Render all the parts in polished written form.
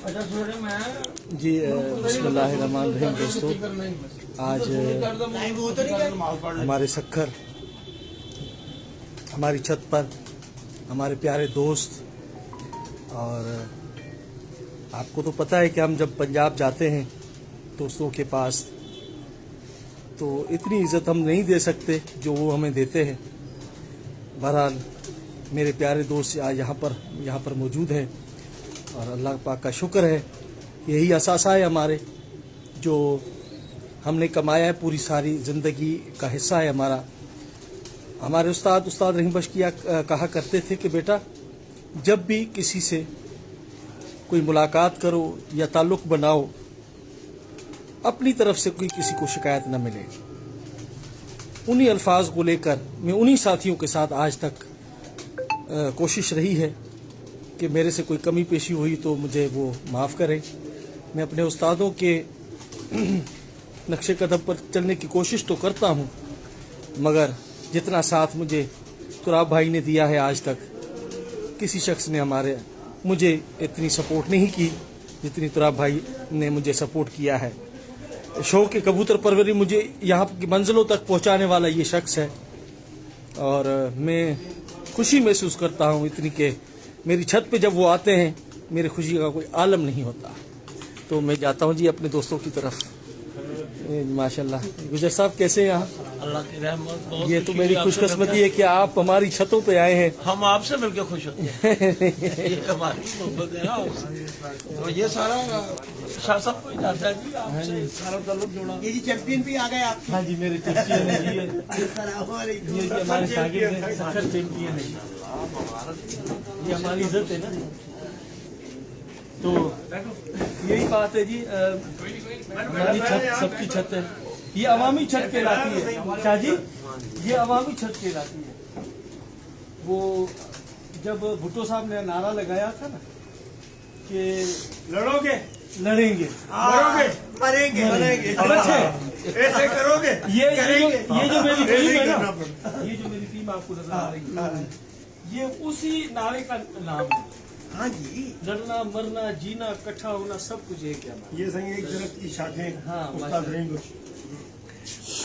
जी बिस्मिल्लाहिर्रहमानिर्रहीम। दोस्तों, आज हमारे सखर हमारी छत पर हमारे प्यारे दोस्त, और आपको तो पता है कि हम जब पंजाब जाते हैं दोस्तों के पास तो इतनी इज़्ज़त हम नहीं दे सकते जो वो हमें देते हैं। बहरहाल मेरे प्यारे दोस्त आज यहाँ पर मौजूद हैं और अल्लाह पाक का शुक्र है, यही असासा है हमारे जो हमने कमाया है, पूरी सारी ज़िंदगी का हिस्सा है हमारा। हमारे उस्ताद रहीम बख्श किया कहा करते थे कि बेटा, जब भी किसी से कोई मुलाकात करो या ताल्लुक़ बनाओ, अपनी तरफ से कोई किसी को शिकायत न मिले। उन्हीं अल्फाज को लेकर मैं उन्हीं साथियों के साथ आज तक कोशिश रही है कि मेरे से कोई कमी पेशी हुई तो मुझे वो माफ़ करें। मैं अपने उस्तादों के नक्शे कदम पर चलने की कोशिश तो करता हूँ, मगर जितना साथ मुझे तुराब भाई ने दिया है, आज तक किसी शख्स ने मुझे इतनी सपोर्ट नहीं की जितनी तुराब भाई ने मुझे सपोर्ट किया है। शौक़ के कबूतर परवरी मुझे यहाँ की मंजिलों तक पहुँचाने वाला ये शख्स है, और मैं खुशी महसूस करता हूँ इतनी कि मेरी छत पे जब वो आते हैं मेरी खुशी का कोई आलम नहीं होता। तो मैं जाता हूँ जी अपने दोस्तों की तरफ। माशाल्लाह गुजर साहब, कैसे हैं आप? अल्लाह की रहमत। ये तो मेरी खुशकिस्मती है कि आप हमारी छतों पे आए हैं। हम आपसे मिलकर खुश होते हैं। ये हमारी मोहब्बत है ना आपसे। तो ये सारा सब कोई जाता है जी, आपसे सारा ताल्लुक जुड़ा। ये जी चैंपियन भी आ गए आप। हाँ जी, मेरे चैंपियन है जी, ये हमारे शागिर्द हैं, सखर चैंपियन है, ये हमारी इज्जत है ना। तो यही बात है जी, हमारी छत सबकी छत है, ये अवामी छत कहलाती है शाह जी, ये अवामी छत कहलाती है। वो जब भुट्टो साहब ने नारा लगाया था ना कि लड़ोगे लड़ेंगे, मरोगे मरेंगे मरेंगे, ऐसे करोगे ये जो मेरी टीम है ना, ये जो मेरी टीम आपको नजर आ रही है, ये उसी नारे का नाम है। हाँ जी, लड़ना मरना जीना इकट्ठा होना सब कुछ एक है। ये सही एक दरख्त की शाखें। हाँ, उस्ताद रहीम बख्श।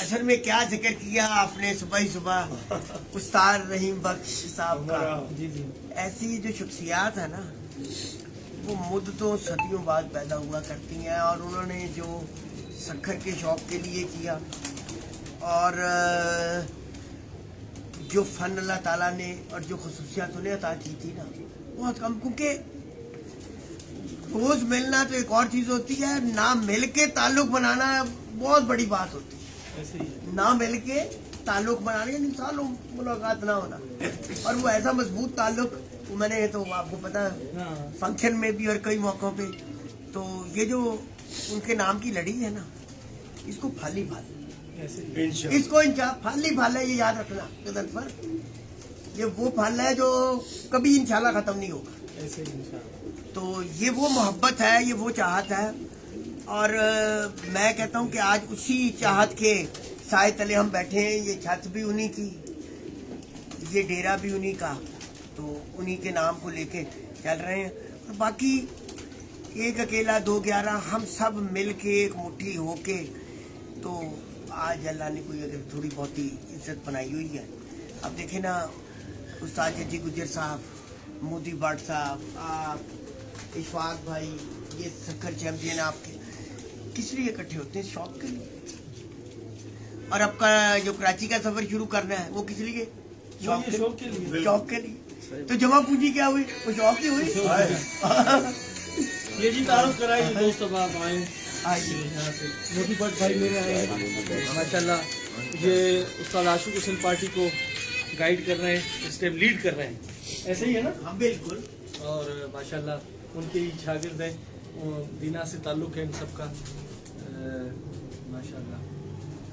असल में क्या जिक्र किया आपने सुबह ही सुबह उस्ताद रहीम बख्श साहब का। जी जी, ऐसी जो शख्सियात है ना, वो मुद्दतों सदियों बाद पैदा हुआ करती हैं, और उन्होंने जो सखर के शौक के लिए किया, और जो फन अल्लाह ताला ने और जो खुसूसियात उन्हें अता की थी ना, बहुत कम। क्योंकि रोज मिलना तो एक और चीज होती है, ना मिल के ताल्लुक बनाना बहुत बड़ी बात होती है। ऐसे ही ना मिल के ताल्लुक बनाने यानी सालों मुलाकात ना होना, और वो ऐसा मजबूत ताल्लुक, मैंने तो आपको पता है फंक्शन में भी और कई मौकों पे, तो ये जो उनके नाम की लड़ी है ना, इसको फाली फाल, इसको फाली फाल है, ये याद रखना कदर पर। ये वो फल है जो कभी इंशाल्लाह खत्म नहीं होगा। ऐसे ही इंशाल्लाह। तो ये वो मोहब्बत है, ये वो चाहत है, और मैं कहता हूँ कि आज उसी चाहत के साए तले हम बैठे हैं। ये छत भी उन्हीं की, ये डेरा भी उन्हीं का, तो उन्हीं के नाम को लेके चल रहे हैं। और बाकी एक अकेला 2-11 हम सब मिल के एक मुट्ठी होके, तो आज अल्लाह ने कोई अगर थोड़ी बहुत ही इज्जत बनाई हुई है। अब देखे ना, उस्ताद जी गुजर साहब, मोदी भट्ट साहब, आप, इशफाक भाई, ये सखर चैंपियन आपके किस लिए इकट्ठे होते हैं? शौक के लिए। और आपका जो कराची का सफर शुरू करना है वो किस लिए? शौक के लिए। शौक के लिए। तो जमा पूंजी क्या हुई? वो शौक ही हुई। ये जी तारुफ कराइए दोस्त, अब आप आए मोदी भट्ट भाई मेरे आए हैं माशाल्लाह। ये उस्ताद आशुक हुसैन पार्टी को गाइड कर रहे हैं, इस टाइम लीड कर रहे हैं, ऐसे ही है ना? हाँ बिल्कुल। और माशाल्लाह उनके ही शागिर्द हैं, दीना से ताल्लुक़ है इन सबका माशाल्लाह।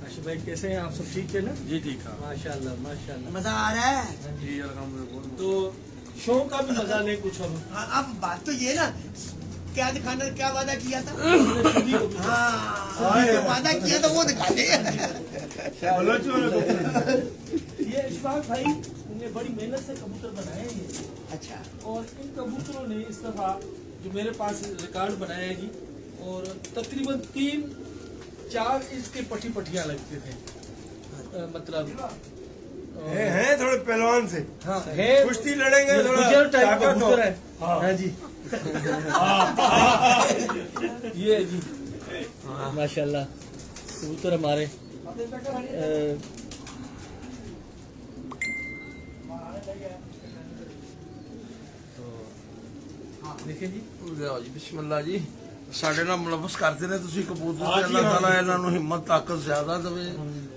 आशिफ भाई कैसे हैं आप? सब ठीक है ना? जी ठीक है माशाल्लाह माशाल्लाह। मजा आ रहा है जी, अल्हम्दुलिल्लाह। तो शो का भी मजा लें कुछ हम। अब बात तो ये ना, क्या दिखाना, क्या वादा किया था? हाँ, वादा किया था वो दिखा दे। ये इशफाक भाई ने बड़ी मेहनत से कबूतर बनाए हैं। अच्छा। और इन कबूतरों ने इस दफा जो मेरे पास रिकॉर्ड बनाया है जी, और तकरीबन 3-4 इसके पटियां लगते थे, मतलब हैं थोड़े पहलवान से, हाँ है, कुश्ती लड़ेंगे, थोड़ा गुजर टाइप का ताकत हो। कबूतर है। हाँ। हाँ जी, ये है जी माशाल्लाह कबूतर हमारे। देखिए जी, ਲਿਆਓ ਜੀ ਬਿਸਮਿਲ੍ਲਾ ਜੀ। ਸਾਡੇ ਨਾਲ ਮੁਲਵਸ ਕਰਦੇ ਨੇ ਤੁਸੀਂ ਕਬੂਤਰ ਤੇ, ਅੱਲਾਹ ਤਾਲਾ ਇਹਨਾਂ ਨੂੰ ਹਿੰਮਤ ਤਾਕਤ ਜ਼ਿਆਦਾ ਦੇਵੇ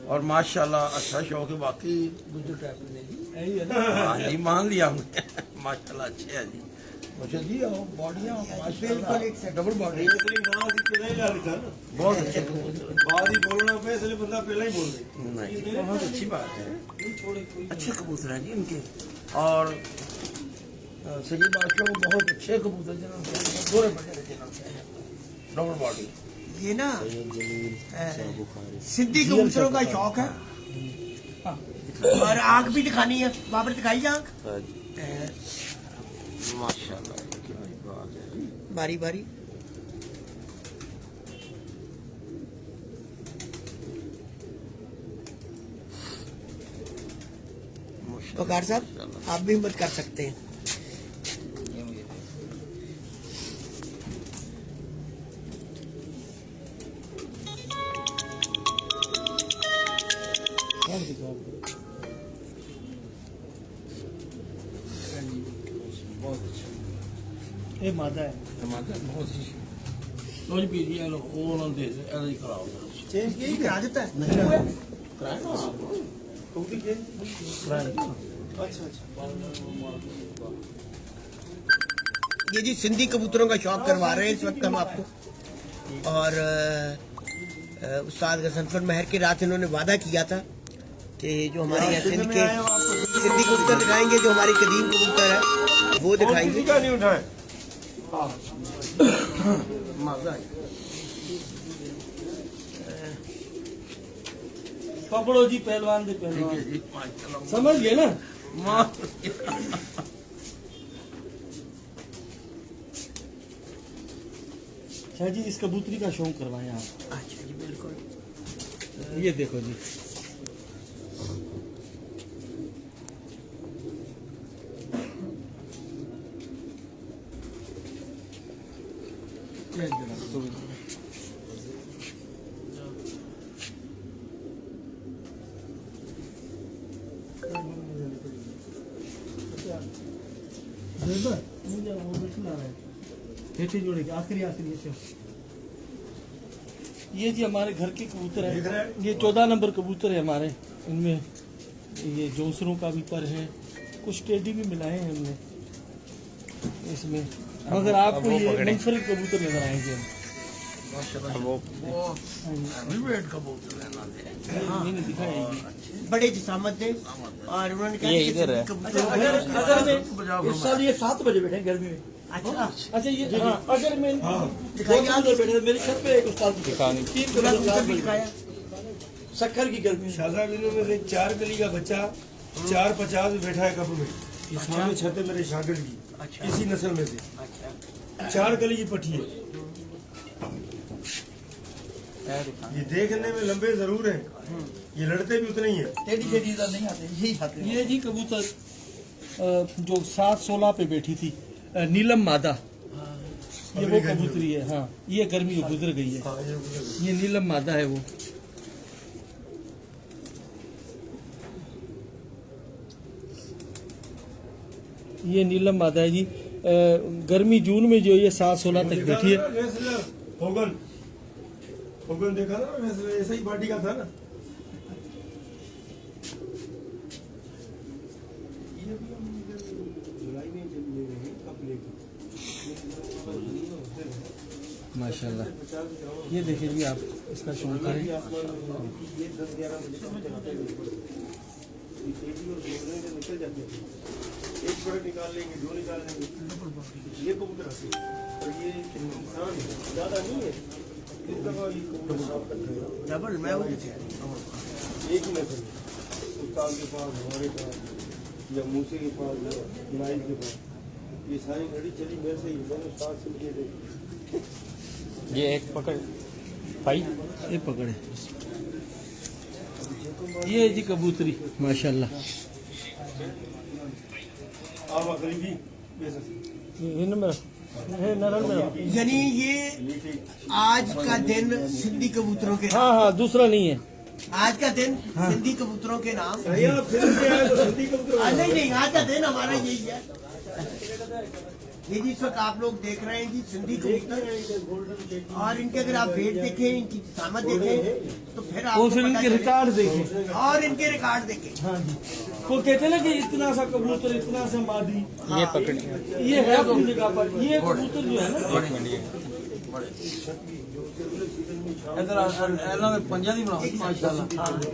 और माशाल्लाह अच्छा शौक है बाकी गुजर टाइप ने जी, यही है ना। हाँ जी मान लिया हमने माशाल्लाह अच्छे है जी। अच्छा जी आओ बॉडियाँ बिल्कुल एक सेकंड। डबल बॉडी बहुत अच्छे कबूतर। बात ही बोलना पे इसलिए बंदा पहले ही बोल दे। नहीं बहुत अच्छी बात है, अच्छे कबूतर हैं जी इनके। और सही बादशाह को बहुत अच्छे कबूतर जन्म से थोड़े बड़े जन्म से डबल बॉडी। ये ना सिद्धि कबूतरों का शौक है, और आंख भी दिखानी है। बाबर दिखाई आंख माशाल्लाह क्या बात है। बारी बारी। वकार साहब आप भी हिम्मत कर सकते हैं। बहुत अच्छा ये मादा है। टमाटर बहुत अच्छी। लो जी पीजिए लो वो ना दे ऐसा ही कराओ जरा। चेंज यही करा देता है। कराए ना आप? कराए ना? ये जी सिंधी कबूतरों का शौक करवा रहे हैं इस वक्त हम आपको। और उस्ताद गजनफर महर के रात इन्होंने वादा किया था कि जो हमारे यहाँ सिंध के सिंधी कबूतर दिखाएंगे, जो हमारी कदीम कबूतर है वो दिखाएंगे। किसी का नहीं उठाए। मजा है। पकड़ो जी पहलवान दे ठीक है पहलवान, जी माशाल्लाह। समझ गए ना। शाह जी इस कबूतरी का शौक करवाएं आप। अच्छा जी बिल्कुल। ये देखो जी, आखिरी ये जी हमारे घर के कबूतर दिख रहा है। है? ये 14 नंबर कबूतर है हमारे। इनमें ये जोंसरों का भी पर है, कुछ टेडी भी मिलाए हैं हमने इसमें। मगर आपको ये मुनफरिद कबूतर नजर आएंगे हम। माशाल्लाह वो रिवेट कबूतर है ना दे। मैंने दिखाएगी। बड़े जिसामत थे और उन्होंने कहा कि सिंधी कबूतर अगर मैं इस साल ये 7 बजे बैठे गर्मी में। अच्छा अच्छा ये हाँ, अगर मैं दिखाइए आप। बैठे तो मेरी छत पे एक उस्ताद की दिखानी 3 पूरा कबूतर कबूतर भी 7 बजे दिखाया। शक्कर की गर्मी में। शाहजहां दिनों में से 4 गली का बच्चा 450 में बैठा है कप में। ये सामने छत है मेरे शागिर्द की, अच्छा इसी नस्ल में से अच्छा 4 गली की पट्टी है। ये देखने में लंबे जरूर हैं, ये लड़ते भी उतने ही हैं। टेढ़ी टेढ़ी इधर नहीं आते, यही आते हैं। ये जी कबूतर जो 7-16 पे बैठी थी, नीलम मादा, ये वो कबूतरी है। हाँ ये गर्मी गुजर गई है। हाँ, ये गुजर गई। ये नीलम मादा है वो। ये नीलम मादा है जी। गर्मी जून में जो ये 7-16 तक बैठी है। रेसलर होगन, होगन देखा ना रेसलर, ऐसा ही पार्टी का था ना। ये भी हम जुलाई में जब ले रहे हैं कब लेके माशाल्लाह ये देखिए जी, आप इसका शौक करें। ये 10-11 बजे तक चलते हैं। ये तेजी और बोलने से निकल जाते हैं। एक बड़े निकाल लेंगे, 2 निकाल लेंगे। ये कबूतर हंसी और ये इंसान है, ज्यादा नहीं है। इस दफा ये कबूतर साफ कर देगा। डबल मैं वो देखा एक ही नस्ल है, उस्ताद के पास, हमारे पास, या मूसे के पास, या नाइफ के पास, ये सारी घड़ी चली मेरे से ही, मैंने स्टार्ट से लिए थे। ये एक पकड़ भाई, ये पकड़े। ये जी कबूतरी माशाल्लाह। आवा करीबी ये नंबर है नरम में। यानी ये आज का दिन सिंधी कबूतरों के हाँ हाँ, दूसरा नहीं है। आज का दिन सिंधी कबूतरों के नाम नहीं नहीं, आज का दिन हमारा यही है। ये जी इस वक्त आप लोग देख रहे हैं जी सिंधी कबूतर, और इनके अगर आप वेट देखें, इनकी सामत देखें, तो फिर आप और फिर इनके रिकॉर्ड देखें। और इनके रिकॉर्ड देखें। हाँ जी, वो कहते हैं ना कि इतना सा कबूतर, इतना सा मादी, ये पकड़, ये है अपनी जगह पर। ये कबूतर जो है ना, इधर में पंजा नहीं बनाओ माशाल्लाह।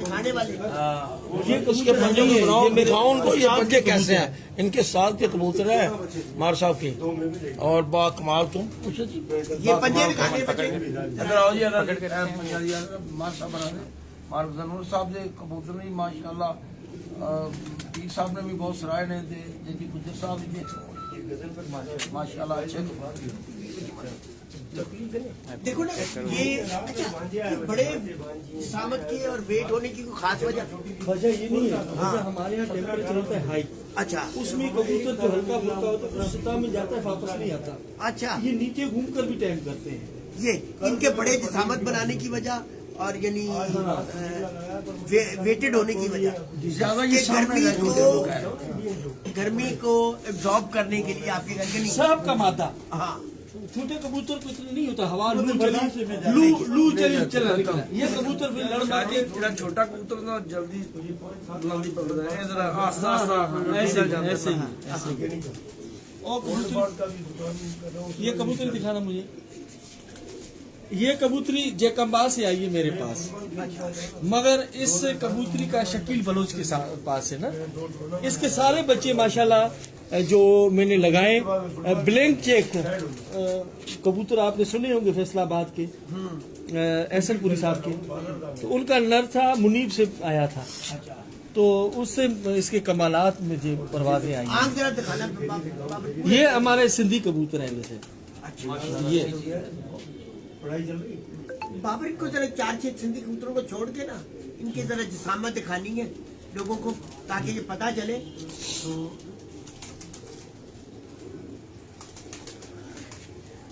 खाने वाले ये इसके कबूतर पंजे नहीं है, बनाओ, ये मेरे दिखाओ उनको ये साथ पंजे के कैसे कबूतर हैं। इनके साथ के कबूतर है मार साहब के, और बा कमाल तुम पूछो जी। ये पंजे दिखाने बच्चे। इधर आओ जी, इधर पंजा जी मार साहब बना दे। मार जनूर साहब दे कबूतर नहीं माशाल्लाह। पीर साहब ने भी बहुत सराहे ने थे, जी गुजर साहब भी देखे माशाल्लाह अच्छे। देखो ना ये, अच्छा ये बड़े सामत के और वेट होने की कोई खास वजह? वजह ये नहीं है। वजह हमारे यहाँ टेम्परेचर होता है हाई, अच्छा उसमें कबूतर जो हल्का फुल्का होता है सतह में जाता है, वापस नहीं आता। अच्छा, ये नीचे घूम कर भी टाइम करते हैं। ये इनके बड़े जसामत बनाने की वजह और यानी वेटेड होने की वजह, ज्यादा ये ये गर्मी को एब्जॉर्ब करने के लिए आपके घर के नहीं। सब का मादा। हाँ, छोटे कबूतर को इतना नहीं होता, हवा लू चली चला निकला। ये कबूतर भी लड़ मार के छोटा कबूतर ना जल्दी जल्दी पकड़ता है, जरा आस्ता आस्ता ऐसे ही। और कबूतर, ये कबूतरी दिखाना मुझे। ये कबूतरी जैकम्बा से आई है मेरे पास, मगर इस कबूतरी का शकील बलोच के पास है ना। इसके सारे बच्चे माशाल्लाह जो मैंने लगाए, ब्लैंक चेक कबूतर आपने सुने होंगे फैसलाबाद के एहसनपुरी साहब के, तो उनका नर था, मुनीब से आया था, तो उससे इसके कमालात मुझे परवाजें आई। आंख जरा दिखाना। ये हमारे सिंधी कबूतर हैं वैसे। ये पढ़ाई चल रही। बाबर, इनको जरा 4-6 सिंधी कबूतरों को छोड़ के ना इनकी जरा जिसामत दिखानी है लोगों को, ताकि ये पता चले।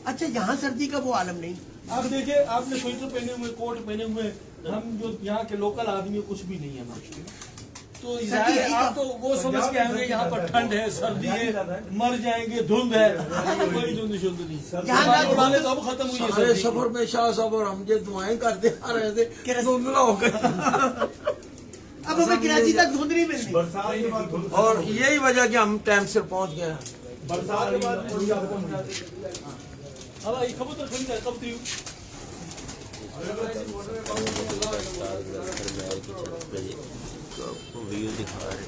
अच्छा, यहाँ सर्दी का वो आलम नहीं। आप देखिए, आपने स्वेटर पहने हुए, कोट पहने हुए, हम जो यहाँ के लोकल आदमी कुछ भी नहीं है हमारे, तो जाहिर है आप तो वो समझ के आएंगे यहाँ पर ठंड है, सर्दी है, मर जाएंगे, धुंध है। कोई धुंध शुद्ध नहीं, वाले तो अब खत्म हुई है सारे सर्दी। सफर में शाह साहब और हम जो दुआएं करते आ रहे थे धुंधला हो गया। अब हमें कराची तक धुंध नहीं मिलती। बरसात के बाद थोड़ी- और यही वजह कि हम टाइम से पहुंच गए। बरसात के बाद थोड़ी आपको अब ये कबूतर खरीद है कब थी? व्यू दिखा रहे।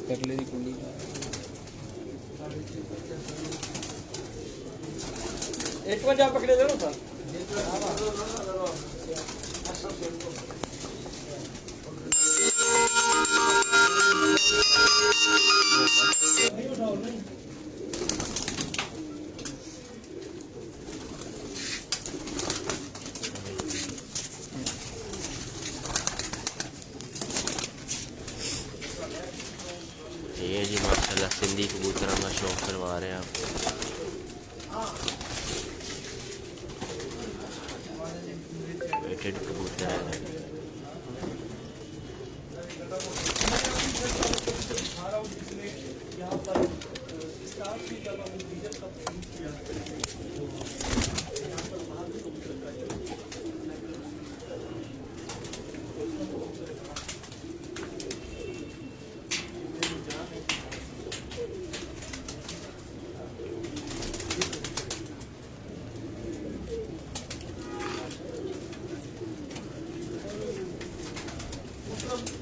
कर ले कुंडी एक बार जा पकड़े जरूर था। ये जी माशाल्लाह सिंधी कबूतर का शौक करवा रहे हैं आप। वेटेड कबूतर है।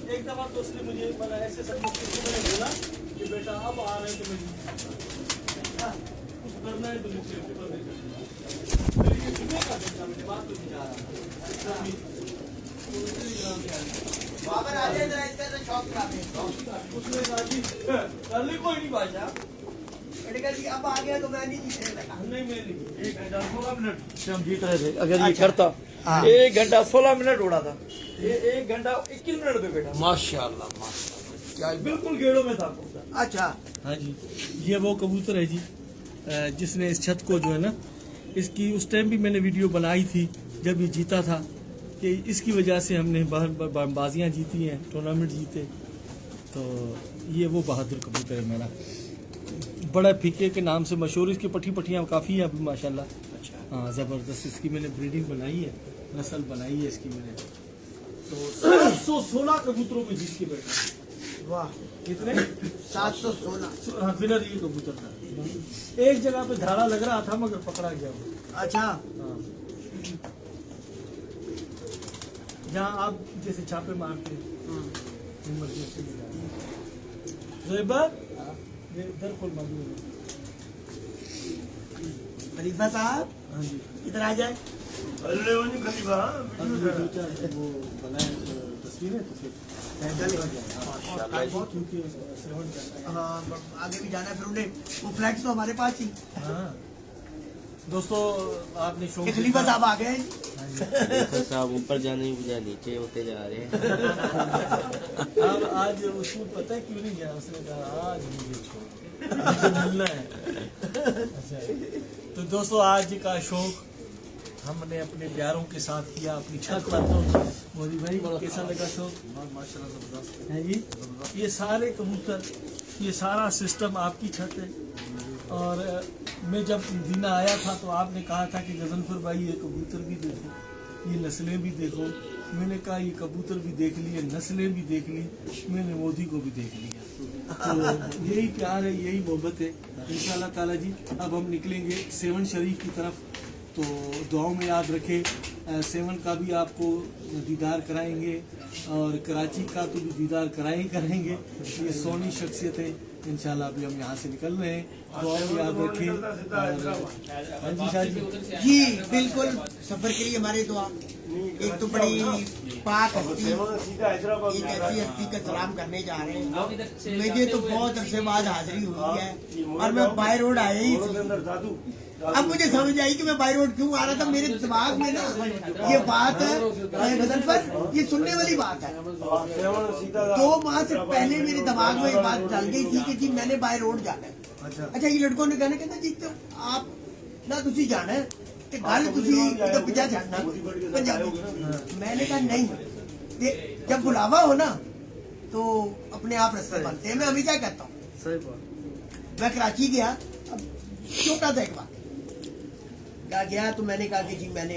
एक दफा तो उसने मुझे ऐसे सब मैंने बोला कि बेटा अब आ रहे हैं तो करना है तो नीचे ऊपर नहीं करना। फिर ये जुमे का घंटा मैंने बात तो नहीं जा रहा बाबर आ जाए जरा इसका तो शौक खराब है। उसने कहा जी कर ली कोई नहीं बादशाह। मैंने कहा जी अब आ गया तो मैं नहीं जीतने लगा। नहीं मैं नहीं 1 घंटा 16 मिनट से हम जीत रहे थे। अगर ये अच्छा। करता हाँ। 1 घंटा 16 मिनट उड़ा था, ये 1 घंटा 21 मिनट पे बैठा माशाल्लाह माशाल्लाह, क्या ही बात। बिल्कुल गेड़ों में था कबूतर। अच्छा हाँ जी, ये वो कबूतर है जी जिसने इस छत को जो है ना, इसकी उस टाइम भी मैंने वीडियो बनाई थी जब ये जीता था कि इसकी वजह से हमने बाजियाँ जीती हैं, टूर्नामेंट जीते। तो ये वो बहादुर कबूतर है मेरा, बड़ा फीके के नाम से मशहूर। इसकी पट्टियाँ काफ़ी हैं अभी माशाल्लाह। अच्छा हाँ ज़बरदस्त इसकी मैंने ब्रीडिंग बनाई है, नस्ल बनाई है इसकी मैंने। तो 716 कबूतरों में जीत के बैठा। वाह कितने? 716। हाँ विनर ये कबूतर था। एक जगह पे धारा लग रहा था मगर पकड़ा गया वो। अच्छा हाँ। जहाँ आप जैसे छापे मारते जोएबा ये इधर खोल मालूम है। खलीफा साहब हाँ जी, इधर आ जाए। अरे वो नहीं खलीफा अब ये दो चार वो बनाए तस्वीरें तो फिर क्योंकि श्रवण करना है। हाँ आगे भी जाना है फिर उन्हें वो फ्लैट्स तो हमारे पास ही। हाँ दोस्तों आपने शौक ये खलीफा साहब आ गए। देखो साहब ऊपर जाने की बजाय नीचे होते जा रहे हैं। अब आज उसको पता है क्यों नहीं गया, उसने कहा आज मुझे छोड़ मुझे मिलना है। अच्छा तो दोस्तों आज का शौक हमने अपने प्यारों के साथ किया, अपनी छत पर। मोदी भाई कैसा लगा शौक? माशाल्लाह जबरदस्त है जी, ये सारे कबूतर, ये सारा सिस्टम आपकी छत है। और मैं जब दीना आया था तो आपने कहा था कि गजनफर भाई ये कबूतर भी देखो, ये नस्लें भी देखो। मैंने कहा ये कबूतर भी देख लिए, नस्लें भी देख ली, मैंने मोदी को भी देख लिया। तो यही प्यार है, यही मोहब्बत है। इंशाल्लाह ताला जी अब हम निकलेंगे 7 शरीफ की तरफ, तो दुआओं में याद रखें। 7 का भी आपको दीदार कराएंगे और कराची का तो भी दीदार कराएंगे। ये सोनी शख्सियत है। इंशाल्लाह अभी हम यहाँ से निकल रहे हैं, दुआओं में याद रखें। और हाँ जी शाह जी, जी बिल्कुल सफर के लिए हमारे दुआ। एक तो बड़ी पाक हस्ती, एक ऐसी हस्ती का सलाम करने जा रहे हैं। मुझे तो बहुत अरसे बाद हाजिरी हुई है और मैं बाय रोड आया ही थी। अब मुझे समझ आई कि मैं बाय रोड क्यों आ रहा था। मेरे दिमाग में ना ये बात है बदल पर, ये सुनने वाली बात है। 2 माह से पहले मेरे दिमाग में ये बात चल गई थी कि जी मैंने बाय रोड जाना है। अच्छा ये लड़कों ने कहना जी तो आप ना तुसी जाना है ते गल तुसी तो पीछा छड़ना पंजाबी। मैंने कहा नहीं, जब बुलावा हो ना तो अपने आप रास्ते बनते हैं। मैं हमेशा कहता हूँ। सही बात। मैं कराची गया, अब छोटा था एक बात गया तो मैंने कहा कि जी मैंने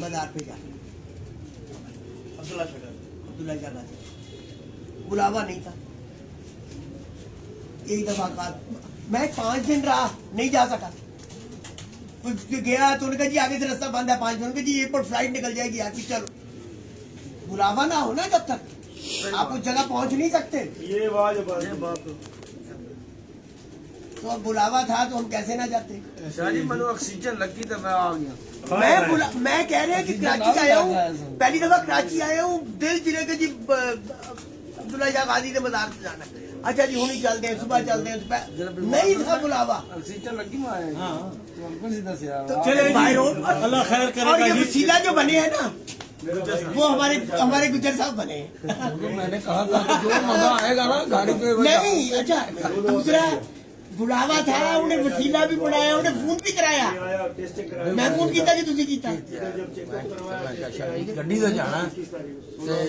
मज़ार पे जाना, अब्दुल्ला जाना था। बुलावा नहीं था। एक दफा कहा, मैं 5 दिन रहा, नहीं जा सका। तो गया तो उन्होंने कहा जी आगे से रास्ता बंद है 5 दिन। उन्होंने कहा जी एयरपोर्ट फ्लाइट निकल जाएगी आपकी, चलो। बुलावा ना हो ना जब तक आप उस जगह पहुंच नहीं सकते। ये बात तो अब बुलावा था तो हम कैसे ना जाते। शादी मैंने ऑक्सीजन लगी तो मैं आ गया। मैं कह रहे हैं कि कराची आया हूँ, पहली दफा कराची आया हूँ, दिल जिले के जी अब्दुल्ला शाह गाजी ने मज़ार से जाना। अच्छा जी हुनी चलते हैं, सुबह चलते हैं, नहीं था बुलावा। ऑक्सीजन लगी मैं आया तो हमको सीधा से आ तो चले बाय रोड अल्लाह खैर और करेगा ये जी। वसीला जो बने हैं ना वो हमारे गुजर साहब बने हैं। मैंने कहा था कि जो मजा आएगा ना गाड़ी पे नहीं अच्छा दूसरा बुलावा था, उन्हें वसीला भी बनाया, उन्हें फोन भी कराया। मैं फोन किया कि तुझे किया गड्डी से जाना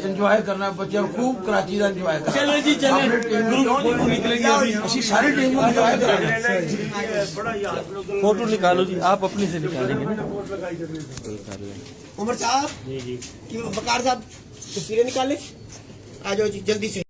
इंजॉय करना बच्चे खूब कराची का इंजॉय करना। चलो जी चले निकलेंगे अभी। अच्छी सारी टीम को इंजॉय करना। फोटो निकालो जी, आप अपनी से निकालेंगे ना। उमर साहब कि वकार साहब तस्वीरें निकाले, आ जाओ जी जल्दी से।